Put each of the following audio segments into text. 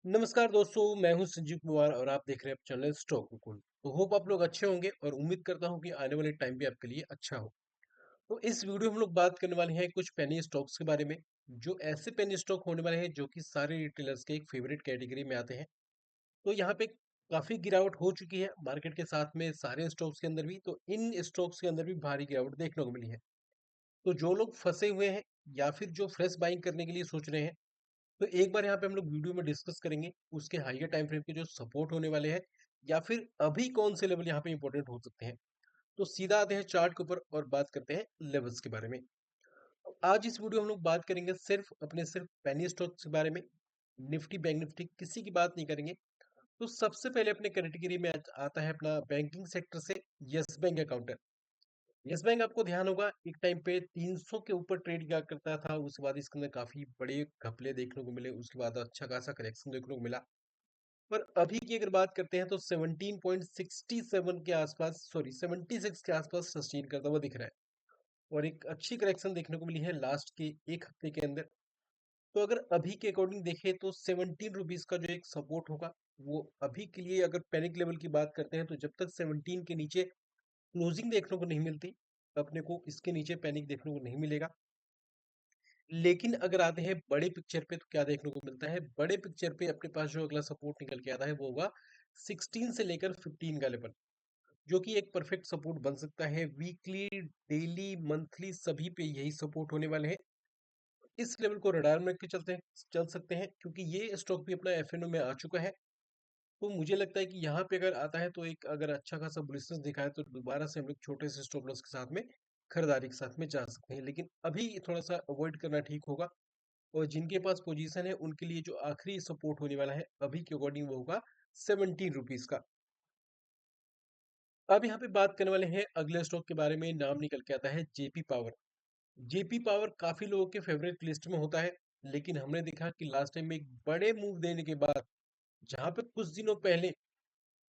नमस्कार दोस्तों, मैं हूं संजीव कुमार और आप देख रहे हैं चैनल स्टॉक कुल। तो होप आप लोग अच्छे होंगे और उम्मीद करता हूं कि आने वाले टाइम भी आपके लिए अच्छा हो। तो इस वीडियो में हम लोग बात करने वाले हैं कुछ पेनी स्टॉक्स के बारे में, जो ऐसे पेनी स्टॉक होने वाले हैं जो कि सारे रिटेलर्स के एक फेवरेट कैटेगरी में आते हैं। तो यहाँ पे काफी गिरावट हो चुकी है मार्केट के साथ में सारे स्टॉक्स के अंदर भी, तो इन स्टॉक्स के अंदर भी भारी गिरावट देखने को मिली है। तो जो लोग फंसे हुए हैं या फिर जो फ्रेश बाइंग करने के लिए सोच रहे हैं, तो एक बार यहाँ पे हम लोग वीडियो में डिस्कस करेंगे उसके हाइयर टाइम फ्रेम के जो सपोर्ट होने वाले हैं, या फिर अभी कौन से लेवल यहाँ पे इंपॉर्टेंट हो सकते हैं। तो सीधा आते हैं चार्ट के ऊपर और बात करते हैं लेवल्स के बारे में। तो आज इस वीडियो में हम लोग बात करेंगे सिर्फ पेनी स्टॉक्स के बारे में। निफ्टी बैंक निफ्टी किसी की बात नहीं करेंगे। तो सबसे पहले अपने कैटेगरी में आता है अपना बैंकिंग सेक्टर से यस बैंक अकाउंटर। यस बैंक आपको ध्यान होगा एक टाइम पे 300 के ऊपर ट्रेड किया करता था, उसके बाद इसके अंदर काफी बड़े घपले देखने को मिले, उसके बाद अच्छा खासा करेक्शन देखने को मिला। पर अभी की अगर बात करते हैं तो 17.67 के आसपास, सॉरी 76 के आसपास सस्टेन करता हुआ दिख रहा है। और एक अच्छी करेक्शन देखने को मिली है लास्ट के एक हफ्ते के अंदर। तो अगर अभी के अकॉर्डिंग देखें तो 17 रुपीज का जो एक सपोर्ट होगा, वो अभी के लिए अगर पैनिक लेवल की बात करते हैं तो जब तक 17 के नीचे क्लोजिंग देखने को नहीं मिलती, अपने को इसके नीचे पैनिक देखने को नहीं मिलेगा। लेकिन अगर आते हैं बड़े पिक्चर पे तो क्या देखने को मिलता है, बड़े पिक्चर पे अपने पास जो अगला सपोर्ट निकल के आता है वो होगा 16 से लेकर 15 का लेवल, जो कि एक परफेक्ट सपोर्ट बन सकता है। वीकली, डेली, मंथली सभी पे यही सपोर्ट होने वाले हैं। इस लेवल को रडार में रख के चल सकते हैं, क्योंकि ये स्टॉक भी अपना एफएनओ में आ चुका है। तो मुझे लगता है कि यहाँ पे अगर आता है तो एक अगर अच्छा खासा बुलिशनेस दिखाए तो दोबारा से हम लोग छोटे से स्टॉप लॉस के साथ में खरीदारी के साथ में जा सकते हैं, लेकिन अभी थोड़ा सा अवॉइड करना ठीक होगा। और जिनके पास पोजीशन है उनके लिए जो आखिरी सपोर्ट होने वाला है अभी के अकॉर्डिंग वो होगा 17 रुपीज का। अब यहाँ पे बात करने वाले हैं अगले स्टॉक के बारे में। नाम निकल के आता है जेपी पावर। जेपी पावर काफी लोगों के फेवरेट लिस्ट में होता है, लेकिन हमने देखा कि लास्ट टाइम में एक बड़े मूव देने के बाद, जहां पे कुछ दिनों पहले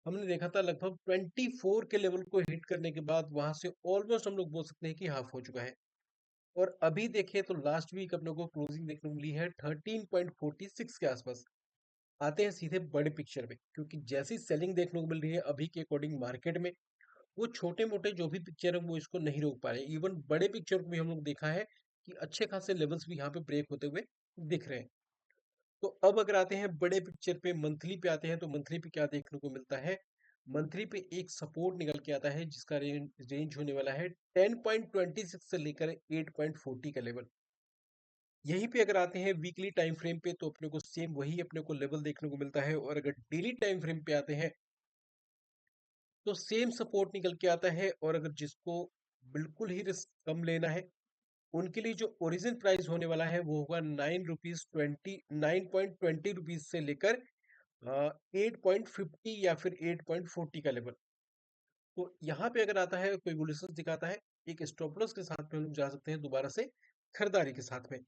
हमने देखा था लगभग 24 के लेवल को हिट करने के बाद, वहां से ऑलमोस्ट हम लोग बोल सकते हैं कि हाफ हो चुका है। और अभी देखें तो लास्ट वीक अपने को क्लोजिंग देखने को मिली है 13.46 के आसपास। आते हैं सीधे बड़े पिक्चर में, क्योंकि जैसी सेलिंग देखने को मिल रही है अभी के अकॉर्डिंग मार्केट में, वो छोटे मोटे जो भी पिक्चर है वो इसको नहीं रोक पा रहे। इवन बड़े पिक्चर को भी हम लोग देखा है कि अच्छे खासे लेवल्स भी यहाँ पे ब्रेक होते हुए दिख रहे हैं। तो अब अगर आते हैं बड़े पिक्चर पे, मंथली पे आते हैं, तो मंथली पे क्या देखने को मिलता है। मंथली पे एक सपोर्ट निकल के आता है जिसका रेंज होने वाला है 10.26 से लेकर 8.40 का लेवल। यहीं पे अगर आते हैं वीकली टाइम फ्रेम पे तो अपने को सेम वही अपने को लेवल देखने को मिलता है। और अगर डेली टाइम फ्रेम पे आते हैं तो सेम सपोर्ट निकल के आता है। और अगर जिसको बिल्कुल ही रिस्क कम लेना है, उनके लिए जो ओरिजिन प्राइस होने वाला है वो होगा 9.20 रुपीज से लेकर 8.50 या फिर 8.40 का लेवल। तो यहाँ पे अगर आता है कोई बुलिशनेस दिखाता है, एक स्टॉप लॉस के साथ में हम जा सकते हैं दोबारा से खरीदारी के साथ में।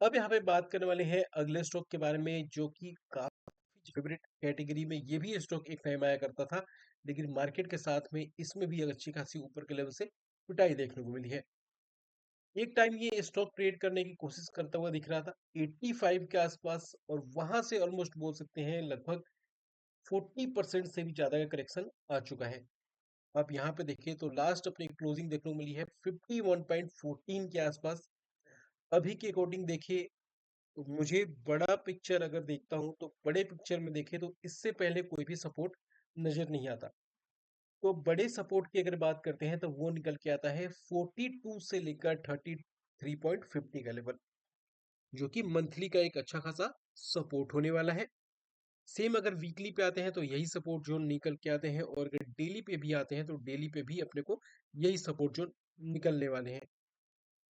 अब यहाँ पे बात करने वाले हैं अगले स्टॉक के बारे में, जो कि काफी फेवरेट कैटेगरी में ये भी स्टॉक एक टाइम आया करता था, लेकिन मार्केट के साथ में इसमें भी अच्छी खासी ऊपर के लेवल से पिटाई देखने को मिली है। एक टाइम ये स्टॉक ट्रेड करने की कोशिश करता हुआ दिख रहा था 85 के आसपास, और वहां से ऑलमोस्ट बोल सकते हैं लगभग 40% से भी ज्यादा का करेक्शन आ चुका है। आप यहाँ पे देखिए तो लास्ट अपनी क्लोजिंग देखने को मिली है 51.14 के आसपास। अभी के अकॉर्डिंग देखिए तो मुझे बड़ा पिक्चर अगर देखता हूँ तो बड़े पिक्चर में देखे तो इससे पहले कोई भी सपोर्ट नजर नहीं आता। तो बड़े सपोर्ट की अगर बात करते हैं तो वो निकल के आता है 42 से लेकर 33.50 का लेवल, जो कि मंथली का एक अच्छा खासा सपोर्ट होने वाला है। सेम अगर वीकली पे आते हैं तो यही सपोर्ट जोन निकल के आते हैं, और अगर डेली पे भी आते हैं तो डेली पे भी अपने को यही सपोर्ट जोन निकलने वाले हैं।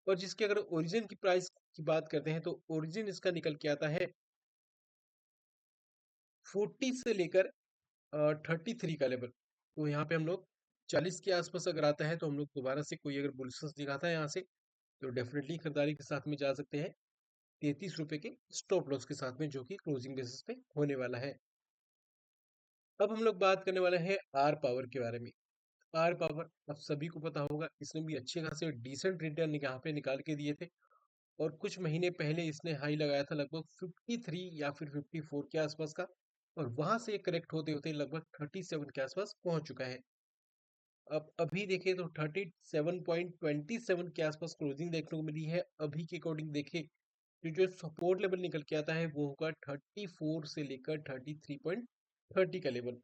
और जिसके अगर ओरिजिन की प्राइस की बात करते हैं तो ओरिजिन इसका निकल के आता है 40 से लेकर 33 का लेवल। तो यहाँ पे हम लोग 40 के आसपास अगर आता है तो हम लोग दोबारा से कोई अगर बुलिशनेस दिखाता है यहाँ से, तो डेफिनेटली खरीदारी के साथ में जा सकते हैं 33 रुपए के स्टॉप लॉस के साथ में, जो कि क्लोजिंग बेसिस पे होने वाला है। अब हम लोग बात करने वाले हैं आर पावर के बारे में। आर पावर अब सभी को पता होगा, इसने भी अच्छे खासे डिसेंट रिटर्न यहाँ पे निकाल के दिए थे। और कुछ महीने पहले इसने हाई लगाया था लगभग 53 या फिर 54 के आसपास का, और वहां से करेक्ट होते होते लगभग 37 के आसपास पहुंच चुका है। अब अभी देखें तो 37.27 के आसपास क्लोजिंग देखने को मिली है। अभी के अकॉर्डिंग देखें तो जो सपोर्ट लेवल निकल के आता है वो होगा 34 से लेकर 33.30 का लेवल।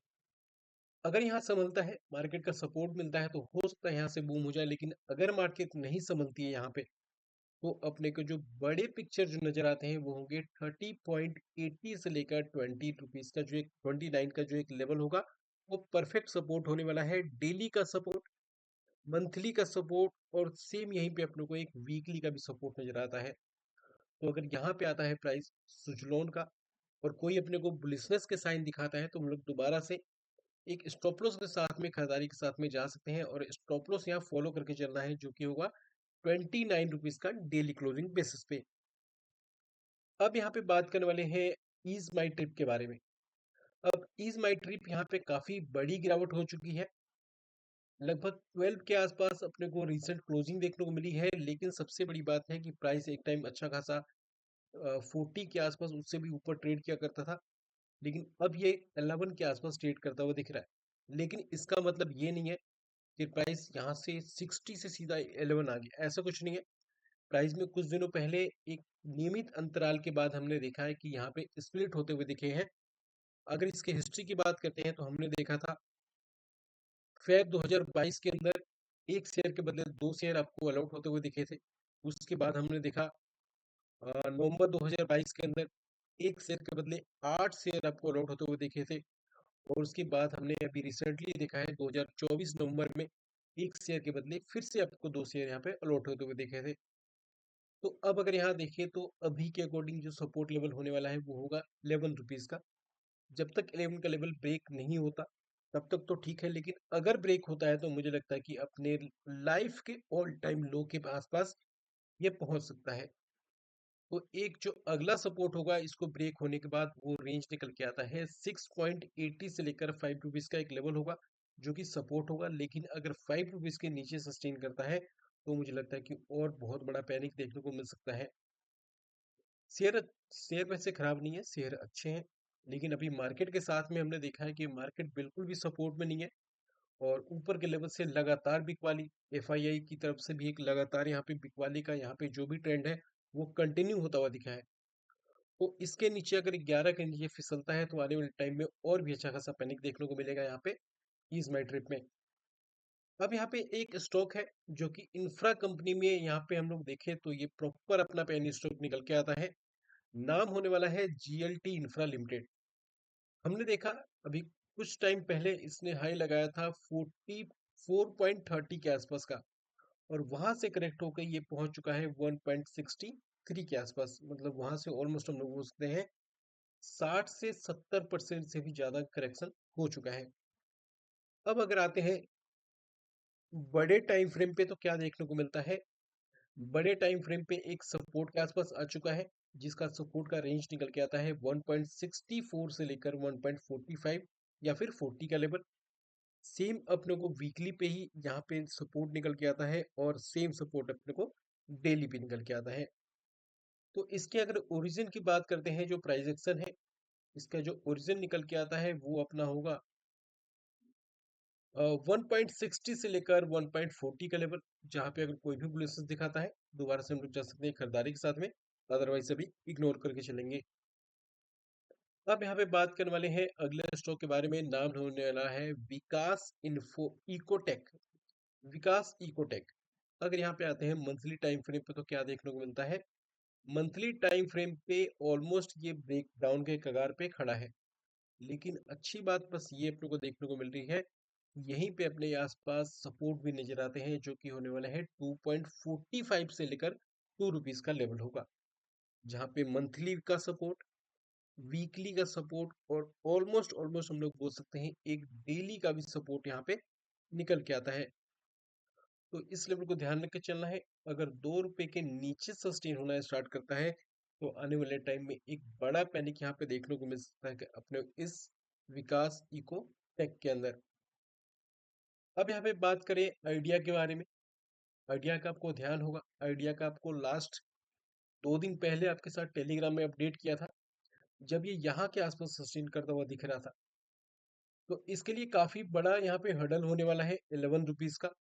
अगर यहाँ संभलता है, मार्केट का सपोर्ट मिलता है, तो हो सकता है यहाँ से बूम हो जाए। लेकिन अगर मार्केट नहीं संभलती है यहाँ पे, तो अपने को जो बड़े पिक्चर जो नजर आते हैं वो होंगे 30.80 से लेकर 20 रुपीज का जो एक 29 का जो एक लेवल होगा, वो परफेक्ट सपोर्ट होने वाला है। डेली का सपोर्ट, मंथली का सपोर्ट, और सेम यहीं पे अपने को एक वीकली का भी सपोर्ट नजर आता है। तो अगर यहाँ पे आता है प्राइस सुजलोन का, और कोई अपने को बुलिशनेस के साइन दिखाता है, तो हम लोग दोबारा से एक स्टॉप लॉस के साथ में, खरीदारी के साथ में जा सकते हैं। और स्टॉप लॉस यहाँ फॉलो करके चलना है, जो कि होगा 29 रुपीज का डेली क्लोजिंग बेसिस पे। अब यहाँ पे बात करने वाले हैं ईज माई ट्रिप के बारे में। अब ईज माई ट्रिप यहाँ पे काफी बड़ी गिरावट हो चुकी है। लगभग 12 के आसपास अपने को रिसेंट क्लोजिंग देखने को मिली है। लेकिन सबसे बड़ी बात है कि प्राइस एक टाइम अच्छा खासा 40 के आसपास, उससे भी ऊपर ट्रेड किया करता था। लेकिन अब ये 11 के आसपास ट्रेड करता हुआ दिख रहा है। लेकिन इसका मतलब ये नहीं है कि प्राइस यहाँ से 60 से सीधा 11 आ गया, ऐसा कुछ नहीं है। प्राइस में कुछ दिनों पहले एक नियमित अंतराल के बाद हमने देखा है कि यहाँ पे स्प्लिट होते हुए दिखे हैं। अगर इसके हिस्ट्री की बात करते हैं, तो हमने देखा था फेब 2022 के अंदर एक शेयर के बदले दो शेयर आपको अलॉट होते हुए दिखे थे। उसके बाद हमने देखा नवंबर 2022 के अंदर एक शेयर के बदले 8 शेयर आपको अलॉट होते हुए दिखे थे। और उसके बाद हमने अभी रिसेंटली देखा है 2024 नवंबर में एक शेयर के बदले फिर से आपको दो शेयर यहाँ पे अलॉट होते हुए दिखे थे। तो अब अगर यहाँ देखिए, तो अभी के अकॉर्डिंग जो सपोर्ट लेवल होने वाला है वो होगा 11 रुपीज का। जब तक 11 का लेवल ब्रेक नहीं होता, तब तक तो ठीक है। लेकिन अगर ब्रेक होता है, तो मुझे लगता है कि अपने लाइफ के ऑल टाइम लो के आसपास ये पहुंच सकता है। तो एक जो अगला सपोर्ट होगा इसको ब्रेक होने के बाद, वो रेंज निकल के आता है 6.80 से लेकर 5 रुपीज का एक लेवल होगा, जो कि सपोर्ट होगा। लेकिन अगर 5 रुपीज के नीचे सस्टेन करता है, तो मुझे लगता है कि और बहुत बड़ा पैनिक देखने को मिल सकता है। शेयर शेयर वैसे खराब नहीं है, शेयर अच्छे हैं। लेकिन अभी मार्केट के साथ में हमने देखा है कि मार्केट बिल्कुल भी सपोर्ट में नहीं है, और ऊपर के लेवल से लगातार बिकवाली, एफआईआई की तरफ से भी एक लगातार यहाँ पे बिकवाली का यहाँ पे जो भी ट्रेंड है वो कंटिन्यू होता हुआ दिखा है। तो इसके नीचे अगर 11 के नीचे फिसलता है, तो आने वाले टाइम में और भी अच्छा खासा पैनिक देखने को मिलेगा यहाँ पे ईज माई ट्रिप में। अब यहाँ पे एक स्टॉक है जो कि इंफ्रा कंपनी में, यहाँ पे हम लोग देखें तो ये प्रॉपर अपना पेनी स्टॉक निकल के आता है। नाम होने वाला है जीएलटी इंफ्रा लिमिटेड। हमने देखा अभी कुछ टाइम पहले इसने हाई लगाया था 44.30 के आसपास का, और वहां से करेक्ट होकर ये पहुंच चुका है 1.63 के आसपास। मतलब वहां से ऑलमोस्ट हम लोग बोल सकते हैं 60 से 70% से भी ज्यादा करेक्शन हो चुका है। अब अगर आते हैं बड़े टाइम फ्रेम पे, तो क्या देखने को मिलता है। बड़े टाइम फ्रेम पे एक सपोर्ट के आसपास आ चुका है, जिसका सपोर्ट का रेंज निकल के आता है 1.64 से लेकर 1.45 या फिर 40 का लेवल। सेम अपने को वीकली पे ही यहाँ पे सपोर्ट निकल के आता है, और सेम सपोर्ट अपने को डेली पे निकल के आता है। तो इसके अगर ओरिजिन की बात करते हैं, जो प्राइस एक्शन है, इसका जो ओरिजिन निकल के आता है वो अपना होगा 1.60 से लेकर 1.40 का लेवल, जहाँ पे अगर कोई भी बुलिशनेस दिखाता है, दोबारा से हम लोग जा सकते हैं खरीदारी के साथ में। अदरवाइज सभी इग्नोर करके चलेंगे। अब यहाँ पे बात करने वाले हैं अगले स्टॉक के बारे में। नाम होने वाला है विकास इन्फो इकोटेक। विकास इकोटेक। अगर यहाँ पे आते हैं मंथली टाइम फ्रेम पे, तो क्या देखने को मिलता है। मंथली टाइम फ्रेम पे ऑलमोस्ट ये ब्रेक डाउन के कगार पे खड़ा है। लेकिन अच्छी बात बस ये अपने को देखने को मिल रही है, यहीं पे अपने आसपास सपोर्ट भी नजर आते हैं, जो कि होने वाला है 2.45 से लेकर 2 रुपीज का लेवल होगा। जहाँ पे मंथली का सपोर्ट, वीकली का सपोर्ट, और ऑलमोस्ट ऑलमोस्ट हम लोग बोल सकते हैं एक डेली का भी सपोर्ट यहाँ पे निकल के आता है। तो इस लेवल को ध्यान रख के चलना है। अगर 2 रुपए के नीचे सस्टेन होना स्टार्ट करता है, तो आने वाले टाइम में एक बड़ा पैनिक यहाँ पे देखने को मिल सकता है कि अपने इस विकास इको टेक के अंदर। अब यहाँ पे बात करें आइडिया के बारे में। आइडिया का आपको ध्यान होगा, आइडिया का आपको लास्ट 2 दिन पहले आपके साथ टेलीग्राम में अपडेट किया था, जब ये यहाँ के आसपास सस्टेन करता हुआ दिख रहा था। तो इसके लिए काफी बड़ा यहाँ पे हर्डल होने वाला है 11 रुपीज का।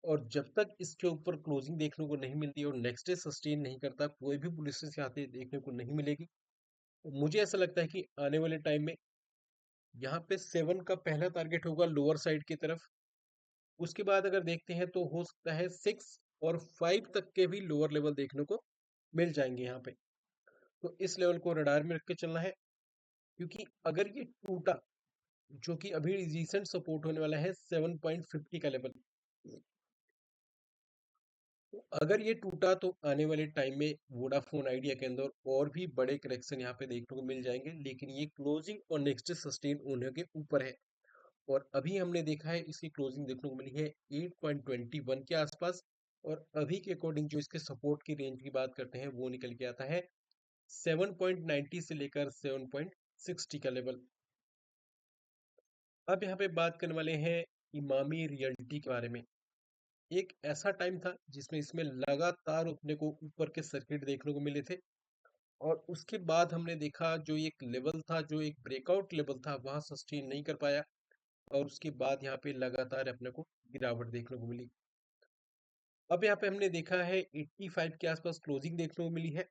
और जब तक इसके ऊपर क्लोजिंग देखने को नहीं मिलती और नेक्स्ट डे सस्टेन नहीं करता, कोई भी बुलिश यहाँ पे देखने को नहीं मिलेगी। तो मुझे ऐसा लगता है कि आने वाले टाइम में यहाँ पे 7 का पहला टारगेट होगा लोअर साइड की तरफ। उसके बाद अगर देखते हैं तो हो सकता है 6 और 5 तक के भी लोअर लेवल देखने को मिल जाएंगे यहाँ पे। तो इस लेवल को रडार में रख के चलना है, क्योंकि अगर ये टूटा, जो कि अभी रिसेंट सपोर्ट होने वाला है 7.50 का लेवल, तो अगर ये टूटा तो आने वाले टाइम में वोडाफोन आइडिया के अंदर और भी बड़े करेक्शन यहाँ पे देखने को मिल जाएंगे, लेकिन ये क्लोजिंग और नेक्स्ट सस्टेन होने के ऊपर है। और अभी हमने देखा है इसकी क्लोजिंग देखने को मिली है 8.21 के आसपास। और अभी के अकॉर्डिंग जो इसके सपोर्ट की रेंज की बात करते हैं वो निकल के आता है 7.90 से लेकर 7.60 का लेवल। अब यहाँ पे बात करने वाले हैं इमामी रियल्टी के बारे में। एक ऐसा टाइम था जिसमें इसमें लगातार अपने को ऊपर के सर्किट देखने को मिले थे। और उसके बाद हमने देखा जो एक लेवल था, जो एक ब्रेकआउट लेवल था, वहां सस्टेन नहीं कर पाया। और उसके बाद यहाँ पे लगातार अपने को गिरावट देखने को मिली। अब यहाँ पे हमने देखा है 85 के आसपास क्लोजिंग देखने को मिली है।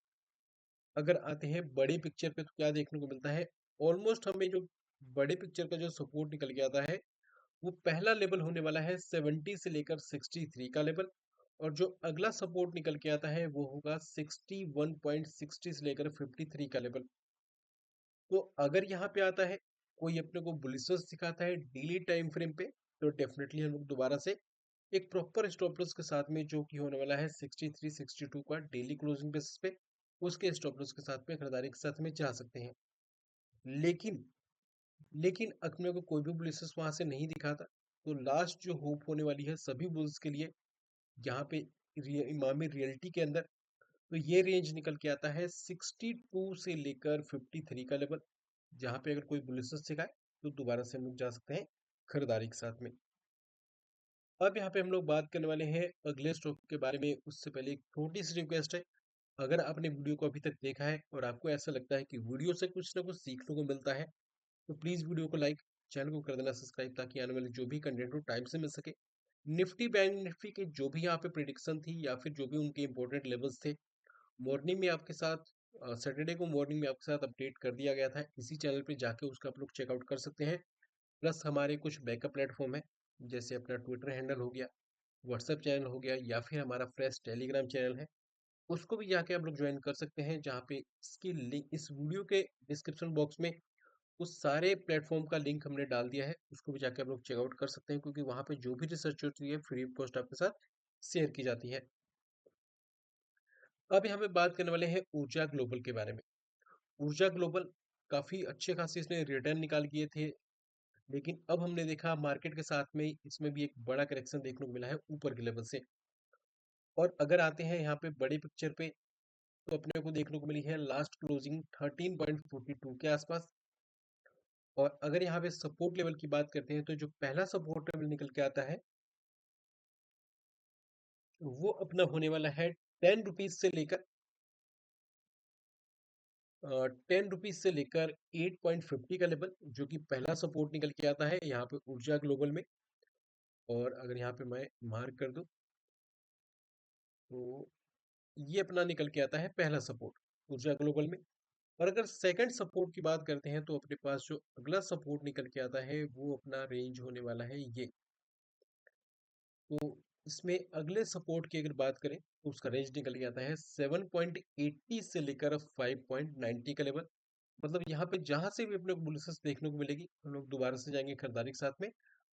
अगर आते हैं बड़े पिक्चर पे तो क्या देखने को मिलता है, ऑलमोस्ट हमें जो बड़े पिक्चर का जो सपोर्ट निकल के आता है वो पहला लेवल होने वाला है 70 से लेकर 63 का लेवल। और जो अगला सपोर्ट निकल के आता है वो होगा 61.60 से लेकर 53 का लेवल। तो अगर यहाँ पे आता है, कोई अपने को बुलिशर्स दिखाता है डेली टाइम फ्रेम पे, तो डेफिनेटली हम लोग दोबारा से एक प्रॉपर स्टॉप लॉस के साथ में, जो कि होने वाला है 63 62 का डेली क्लोजिंग बेसिस पे, उसके स्टॉप लॉस के साथ में खरीदारी के साथ में जा सकते हैं। लेकिन लेकिन अपने को कोई भी बुलिशर्स वहां से नहीं दिखाता, तो लास्ट जो होप होने वाली है सभी बुल्स के लिए यहाँ पे इमामी रियल्टी के अंदर, तो ये रेंज निकल के आता है 62 से लेकर 53 का लेवल। जहाँ पे अगर कोई बुलिशर्स दिखाए तो दोबारा से हम लोग जा सकते हैं खरीदारी के साथ में। अब यहाँ पे हम लोग बात करने वाले हैं अगले स्टॉक के बारे में। उससे पहले एक छोटी सी रिक्वेस्ट है, अगर आपने वीडियो को अभी तक देखा है और आपको ऐसा लगता है कि वीडियो से कुछ ना कुछ सीखने को मिलता है, तो प्लीज़ वीडियो को लाइक, चैनल को कर देना सब्सक्राइब, ताकि आने वाले जो भी कंटेंट हो टाइम से मिल सके। निफ्टी बैंक निफ्टी के जो भी यहाँ पे प्रिडिक्शन थी या फिर जो भी उनके इंपॉर्टेंट लेवल्स थे, मॉर्निंग में आपके साथ सैटरडे को मॉर्निंग में आपके साथ अपडेट कर दिया गया था। इसी चैनल पे जाके उसका आप लोग चेकआउट कर सकते हैं। प्लस हमारे कुछ बैकअप प्लेटफॉर्म है, जैसे अपना ट्विटर हैंडल हो गया, व्हाट्सएप चैनल हो गया, या फिर हमारा फ्रेश टेलीग्राम चैनल है, उसको भी जाके आप लोग ज्वाइन कर सकते हैं। जहाँ पे इसकी लिंक इस वीडियो के डिस्क्रिप्शन बॉक्स में उस सारे प्लेटफॉर्म का लिंक हमने डाल दिया है, उसको भी जाके आप लोग चेकआउट कर सकते हैं, क्योंकि वहाँ पे जो भी रिसर्च होती है फ्री ऑफ कॉस्ट आपके साथ शेयर की जाती है। अब यहाँ पे बात करने वाले हैं ऊर्जा ग्लोबल के बारे में। ऊर्जा ग्लोबल काफी अच्छे खासे इसने रिटर्न निकाल किए थे, लेकिन अब हमने देखा मार्केट के साथ में इसमें भी एक बड़ा करेक्शन देखने को मिला है ऊपर के लेवल से। और अगर आते हैं यहाँ पे बड़े पिक्चर पे, तो अपने को देखने को मिली है लास्ट क्लोजिंग 13.42 के आसपास। और अगर यहाँ पे सपोर्ट लेवल की बात करते हैं, तो जो पहला सपोर्ट लेवल निकल के आता है वो अपना होने वाला है 10 रुपीज से लेकर 8.50 का लेवल, जो कि पहला सपोर्ट निकल के आता है यहाँ पे ऊर्जा ग्लोबल में। और अगर यहाँ पे मैं मार्क कर दूं, तो ये अपना निकल के आता है पहला सपोर्ट ऊर्जा ग्लोबल में। और अगर सेकंड सपोर्ट की बात करते हैं, तो अपने पास जो अगला सपोर्ट निकल के आता है वो अपना रेंज होने वाला है ये। तो इसमें अगले सपोर्ट की अगर बात करें, तो उसका रेंज निकल के आता है 7.80 से लेकर 5.90 का लेवल। मतलब यहाँ पे जहां से भी अपने को बुलिशेस देखने को मिलेगी, हम लोग दोबारा से जाएंगे खरीदारी के साथ में,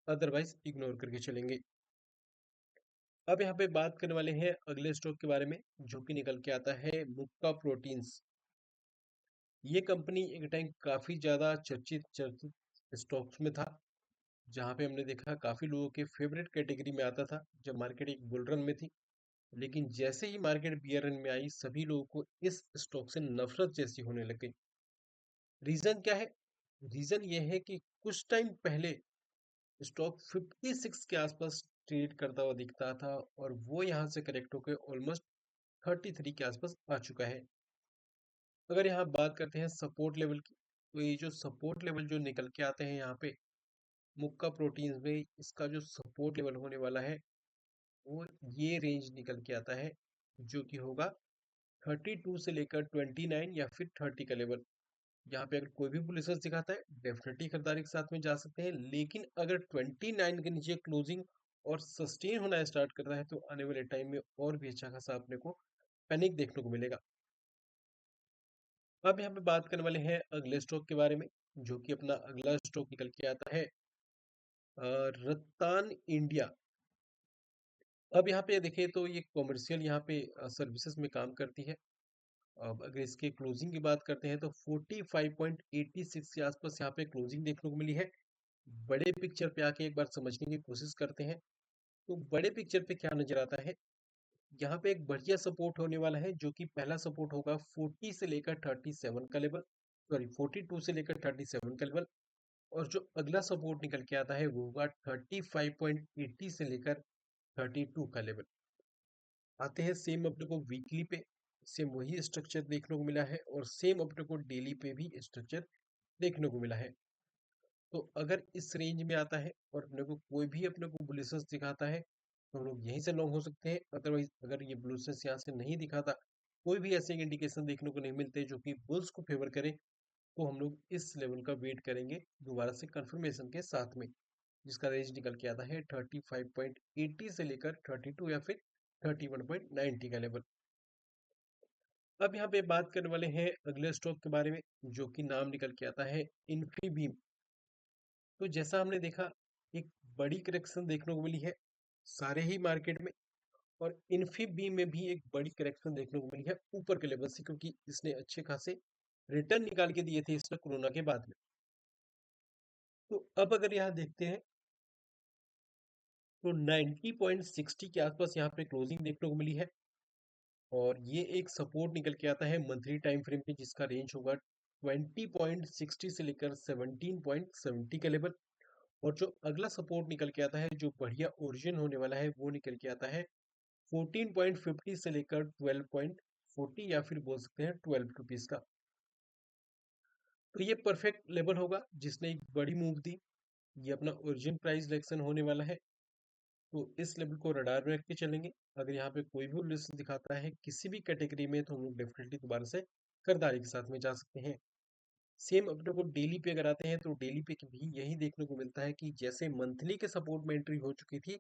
अदरवाइज इग्नोर करके चलेंगे। अब यहाँ पे बात करने वाले हैं अगले स्टॉक के बारे में, जो कि निकल के आता है मुक्का प्रोटीन्स। ये कंपनी एक टाइम काफी ज्यादा चर्चित चर्चित स्टॉक्स में था, जहाँ पे हमने देखा काफी लोगों के फेवरेट कैटेगरी में आता था जब मार्केट एक बुल रन में थी। लेकिन जैसे ही मार्केट बियर रन में आई, सभी लोगों को इस स्टॉक से नफरत जैसी होने लग गई। रीजन क्या है? रीजन ये है कि कुछ टाइम पहले स्टॉक 56 के आसपास ट्रेड करता हुआ दिखता था, और वो यहाँ से करेक्ट होकर ऑलमोस्ट 33 के आसपास आ चुका है। अगर यहाँ बात करते हैं सपोर्ट लेवल की, तो ये जो सपोर्ट लेवल जो निकल के आते हैं यहाँ पे मुक्का प्रोटीन्स में, इसका जो सपोर्ट लेवल होने वाला है वो ये रेंज निकल के आता है, जो कि होगा 32 से लेकर 29 या फिर 30 का लेवल। यहाँ पे अगर कोई भी बुलिशर्स दिखाता है डेफिनेटली खरीदारी के साथ में जा सकते हैं, लेकिन अगर 29 के नीचे क्लोजिंग और सस्टेन होना स्टार्ट करता है तो आने वाले टाइम में और भी अच्छा खासा अपने को पैनिक देखने को मिलेगा। अब यहाँ पे बात करने वाले हैं अगले स्टॉक के बारे में, जो कि अपना अगला स्टॉक निकल के आता है रत्तान इंडिया। अब यहाँ पे देखें तो ये कॉमर्शियल यहाँ पे सर्विसेज में काम करती है। अब अगर इसके क्लोजिंग की बात करते हैं तो 45.86 के आसपास यहाँ पे क्लोजिंग देखने को मिली है। बड़े पिक्चर पे आके एक बार समझने की कोशिश करते हैं, तो बड़े पिक्चर पे क्या नजर आता है, यहाँ पे एक बढ़िया सपोर्ट होने वाला है, जो कि पहला सपोर्ट होगा 40 से लेकर 37 का लेवल, सॉरी 42 से लेकर 37 का लेवल। और जो अगला सपोर्ट निकल के आता है वो होगा 35.80 से लेकर 32 का लेवल। आते हैं सेम अपने को वीकली पे, सेम वही स्ट्रक्चर देखने को मिला है और सेम अपने को डेली पे भी स्ट्रक्चर देखने को मिला है। तो अगर इस रेंज में आता है और अपने को कोई भी अपने को बुलिशेस दिखाता है तो हम लोग यहीं से लॉन्ग हो सकते हैं। अदरवाइज अगर ये बुलिशेस यहाँ से नहीं दिखाता, कोई भी ऐसे इंडिकेशन देखने को नहीं मिलते जो कि बुल्स को फेवर करे, तो हम लोग इस लेवल का वेट करेंगे दोबारा से कंफर्मेशन के साथ में, जिसका रेंज निकल के आता है 35.80 से लेकर 32 या फिर 31.90 का लेवल। अब यहाँ पे बात करने वाले हैं अगले स्टॉक के बारे में, जो कि नाम निकल के आता है इन्फीबीम। तो जैसा हमने देखा, एक बड़ी करेक्शन देखने को मिली है सारे ही मार्केट में, और इन्फीबीम में भी एक बड़ी करेक्शन देखने को मिली है ऊपर के लेवल से, क्योंकि इसने अच्छे खासे रिटर्न निकाल के दिए थे इसने कोरोना के बाद में। तो अब अगर यहाँ देखते हैं तो 90.60 के आसपास यहाँ पे क्लोजिंग देखने को मिली है, और ये एक सपोर्ट निकल के आता है मंथली टाइम फ्रेम पे, जिसका रेंज होगा 20.60 से लेकर 17.70 का लेवल। और जो अगला सपोर्ट निकल के आता है जो बढ़िया ओरिजिन होने वाला है वो निकल के आता है 14.50 से लेकर 12.40 या फिर बोल सकते हैं 12 रुपीज का। तो ये परफेक्ट लेवल होगा जिसने एक बड़ी मूव दी, ये अपना ओरिजिन प्राइस सिलेक्शन होने वाला है। तो इस लेवल को रडार में रख के चलेंगे। अगर यहाँ पे कोई भी लिस्ट दिखाता है किसी भी कैटेगरी में तो हम लोग डेफिनेटली दोबारा से खरीदारी के साथ में जा सकते हैं। सेम अपने को डेली पे अगर आते हैं तो डेली पे भी यही देखने को मिलता है कि जैसे मंथली के सपोर्ट में एंट्री हो चुकी थी,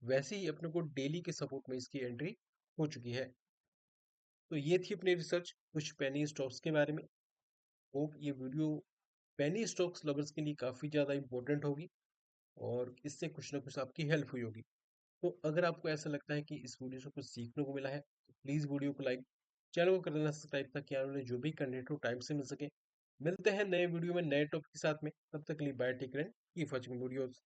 वैसे ही अपने को डेली के सपोर्ट में इसकी एंट्री हो चुकी है। तो ये थी अपनी रिसर्च कुछ पेनी स्टॉक्स के बारे में। होप ये वीडियो पेनी स्टॉक्स लवर्स के लिए काफ़ी ज़्यादा इंपॉर्टेंट होगी और इससे कुछ ना कुछ आपकी हेल्प हुई होगी। तो अगर आपको ऐसा लगता है कि इस वीडियो से कुछ सीखने को मिला है तो प्लीज़ वीडियो को लाइक, चैनल को कर देना सब्सक्राइब, ताकि आने वाले जो भी कंटेंट हो टाइम से मिल सके। मिलते हैं नए वीडियो में नए टॉपिक के साथ में, तब तक के लिए bye, take care, keep watching videos.